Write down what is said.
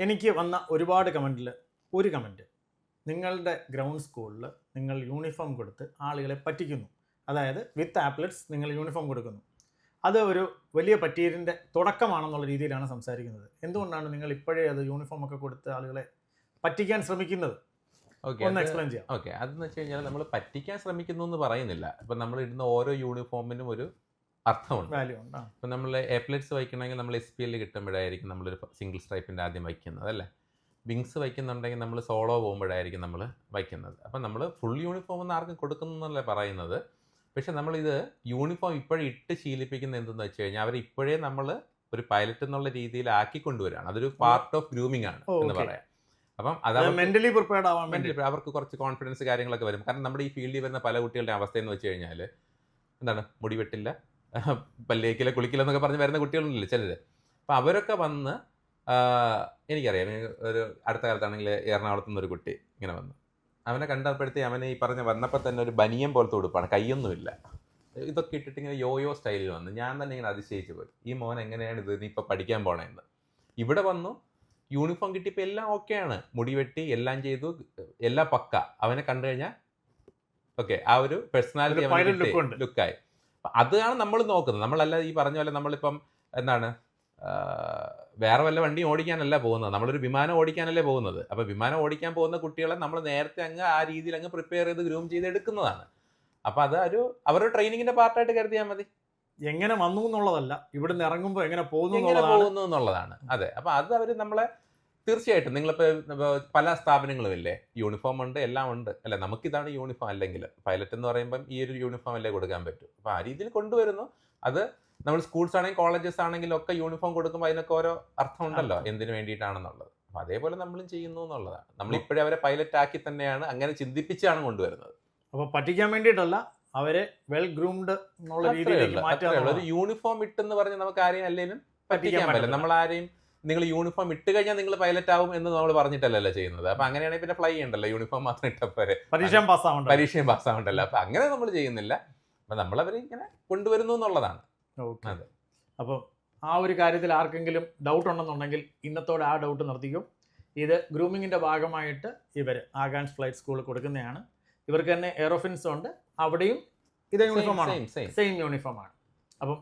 എനിക്ക് വന്ന ഒരുപാട് കമൻറ്റിൽ ഒരു കമൻറ്റ്, നിങ്ങളുടെ ഗ്രൗണ്ട് സ്കൂളിൽ നിങ്ങൾ യൂണിഫോം കൊടുത്ത് ആളുകളെ പറ്റിക്കുന്നു. അതായത് വിത്ത് ആപ്ലറ്റ്സ് നിങ്ങൾ യൂണിഫോം കൊടുക്കുന്നു. അത് ഒരു വലിയ പറ്റീരിൻ്റെ തുടക്കമാണെന്നുള്ള രീതിയിലാണ് സംസാരിക്കുന്നത്. എന്തുകൊണ്ടാണ് നിങ്ങൾ ഇപ്പോഴേ അത് യൂണിഫോം ഒക്കെ കൊടുത്ത് ആളുകളെ പറ്റിക്കാൻ ശ്രമിക്കുന്നത്? ഒന്ന് എക്സ്പ്ലെയിൻ ചെയ്യാം. ഓക്കെ, അതെന്ന് വെച്ച് കഴിഞ്ഞാൽ നമ്മൾ പറ്റിക്കാൻ ശ്രമിക്കുന്നു എന്ന് പറയുന്നില്ല. ഇപ്പം നമ്മൾ ഇടുന്ന ഓരോ യൂണിഫോമിനും ഒരു അർത്ഥമുണ്ട്, വാല്യൂ ഉണ്ട്. ഇപ്പം നമ്മൾ എപ്ലെറ്റ്സ് വയ്ക്കണമെങ്കിൽ നമ്മൾ SPL കിട്ടുമ്പോഴായിരിക്കും നമ്മളൊരു സിംഗിൾ സ്ട്രൈപ്പിൻ്റെ ആദ്യം വയ്ക്കുന്നത് അല്ലേ. വിങ്സ് വയ്ക്കുന്നുണ്ടെങ്കിൽ നമ്മൾ സോളോ പോകുമ്പോഴായിരിക്കും നമ്മൾ വയ്ക്കുന്നത്. അപ്പം നമ്മൾ ഫുൾ യൂണിഫോം ഒന്നും ആർക്കും കൊടുക്കുന്നല്ലേ പറയുന്നത്. പക്ഷെ നമ്മളിത് യൂണിഫോം ഇപ്പോഴും ഇട്ട് ശീലിപ്പിക്കുന്നത് എന്തെന്ന് വെച്ച് കഴിഞ്ഞാൽ അവർ ഇപ്പോഴേ നമ്മൾ ഒരു പൈലറ്റ് എന്നുള്ള രീതിയിൽ ആക്കിക്കൊണ്ടുവരികയാണ്. അതൊരു പാർട്ട് ഓഫ് ഗ്രൂമിംഗ് ആണ് എന്ന് പറയാം. അപ്പം അത് മെന്റലി പ്രിപ്പയർഡ് ആവാൻ വേണ്ടി അവർക്ക് കുറച്ച് കോൺഫിഡൻസ് കാര്യങ്ങളൊക്കെ വരും. കാരണം നമ്മുടെ ഈ ഫീൽഡിൽ വരുന്ന പല കുട്ടികളുടെ അവസ്ഥ എന്ന് വെച്ച് കഴിഞ്ഞാൽ എന്താണ്, മുടി വെട്ടില്ല, പല്ലേക്കില്ല, കുളിക്കില്ല എന്നൊക്കെ പറഞ്ഞ് വരുന്ന കുട്ടികളുണ്ടല്ലോ ചിലർ. അപ്പം അവരൊക്കെ വന്ന് എനിക്കറിയാം, ഒരു അടുത്ത കാലത്താണെങ്കിൽ എറണാകുളത്തു നിന്നൊരു കുട്ടി ഇങ്ങനെ വന്നു. അവനെ കണ്ടപ്പോഴത്തേ അവനെ ഈ പറഞ്ഞ് വന്നപ്പോൾ തന്നെ ഒരു ബനിയം പോലത്തെ ഉടുപ്പാണ്, കൈയൊന്നുമില്ല, ഇതൊക്കെ ഇട്ടിട്ട് ഇങ്ങനെ യോയോ സ്റ്റൈലിൽ വന്നു. ഞാൻ തന്നെ ഇങ്ങനെ അതിശയിച്ചു പോയി, ഈ മോൻ എങ്ങനെയാണ് ഇത് നീ ഇപ്പോൾ പഠിക്കാൻ പോണേന്ന്. ഇവിടെ വന്നു യൂണിഫോം കിട്ടിയപ്പോൾ എല്ലാം ഓക്കെയാണ്, മുടി വെട്ടി എല്ലാം ചെയ്തു, എല്ലാം പക്ക. അവനെ കണ്ടു കഴിഞ്ഞാൽ ഓക്കെ, ആ ഒരു പേഴ്സണാലിറ്റി ലുക്കായി. അതാണ് നമ്മൾ നോക്കുന്നത്. നമ്മളല്ല ഈ പറഞ്ഞ പോലെ നമ്മളിപ്പം എന്താണ് വേറെ വല്ല വണ്ടി ഓടിക്കാനല്ല പോകുന്നത്, നമ്മളൊരു വിമാനം ഓടിക്കാനല്ലേ പോകുന്നത്. അപ്പോൾ വിമാനം ഓടിക്കാൻ പോകുന്ന കുട്ടികളെ നമ്മൾ നേരത്തെ അങ്ങ് ആ രീതിയിൽ അങ്ങ് പ്രിപ്പയർ ചെയ്ത് ഗ്രൂം ചെയ്ത് എടുക്കുന്നതാണ്. അപ്പോൾ അത് അവരുടെ ട്രെയിനിങ്ങിന്റെ പാർട്ടായിട്ട് കരുതിയാൽ മതി. എങ്ങനെ വന്നു എന്നുള്ളതല്ല, ഇവിടുന്ന് ഇറങ്ങുമ്പോൾ എങ്ങനെ പോകുന്നു എന്നുള്ളതാണ്. അതെ, അപ്പോൾ അത് അവർ നമ്മളെ തീർച്ചയായിട്ടും, നിങ്ങളിപ്പോൾ പല സ്ഥാപനങ്ങളും ഇല്ലേ, യൂണിഫോം ഉണ്ട്, എല്ലാം ഉണ്ട് അല്ലേ. നമുക്കിതാണ് യൂണിഫോം. അല്ലെങ്കിൽ പൈലറ്റ് എന്ന് പറയുമ്പം ഈ ഒരു യൂണിഫോം അല്ലേ കൊടുക്കാൻ പറ്റൂ. അപ്പോൾ ആ രീതിയിൽ കൊണ്ടുവരുന്നു. അത് നമ്മൾ സ്കൂൾസ് ആണെങ്കിലും കോളേജസ് ആണെങ്കിലും ഒക്കെ യൂണിഫോം കൊടുക്കുമ്പോൾ അതിനൊക്കെ ഓരോ അർത്ഥമുണ്ടല്ലോ, എന്തിനു വേണ്ടിയിട്ടാണെന്നുള്ളത്. അപ്പോൾ അതേപോലെ നമ്മളും ചെയ്യുന്നു എന്നുള്ളതാണ്. നമ്മൾ ഇപ്പോഴേ അവരെ പൈലറ്റ് ആക്കി തന്നെയാണ്, അങ്ങനെ ചിന്തിപ്പിച്ചാണ് കൊണ്ടുവരുന്നത്. അപ്പോൾ പറ്റിക്കാൻ വേണ്ടിയിട്ടല്ല, അവരെ വെൽ ഗ്രൂംഡ് എന്നുള്ള രീതിയിലേക്ക് മാറ്റാനുള്ള ഒരു യൂണിഫോം ഇട്ടെന്ന് പറഞ്ഞ് നമുക്ക് ആരെയും അല്ലെങ്കിലും പറ്റിക്കാൻ പറ്റില്ല. നമ്മൾ ആരെയും നിങ്ങൾ യൂണിഫോം ഇട്ട് കഴിഞ്ഞാൽ നിങ്ങൾ പൈലറ്റ് ആവും എന്ന് നമ്മൾ പറഞ്ഞിട്ടല്ലല്ലോ ചെയ്യുന്നത്. അപ്പൊ അങ്ങനെയാണെങ്കിൽ പിന്നെ ഫ്ലൈ ചെയ്യണ്ടല്ലോ, യൂണിഫോം മാത്രം ഇട്ടപ്പോരെ, പരീക്ഷയും പാസ്സാവണ്ടല്ലോ. അപ്പൊ അങ്ങനെ നമ്മൾ ചെയ്യുന്നില്ല. അപ്പൊ നമ്മളവരെ ഇങ്ങനെ കൊണ്ടുവരുന്നു എന്നുള്ളതാണ്. അതെ. അപ്പോൾ ആ ഒരു കാര്യത്തിൽ ആർക്കെങ്കിലും ഡൗട്ട് ഉണ്ടെന്നുണ്ടെങ്കിൽ ഇന്നത്തോടെ ആ ഡൗട്ട് നിർത്തിക്കും. ഇത് ഗ്രൂമിങ്ങിന്റെ ഭാഗമായിട്ട് ഇവർ ആകാൻസ് ഫ്ലൈറ്റ് സ്കൂളിൽ കൊടുക്കുന്നതാണ്. ഇവർക്ക് തന്നെ എയറോഫിൻസ് ഉണ്ട്, അവിടെയും ഇതേ യൂണിഫോമാണ്, സെയിം യൂണിഫോമാണ്. അപ്പം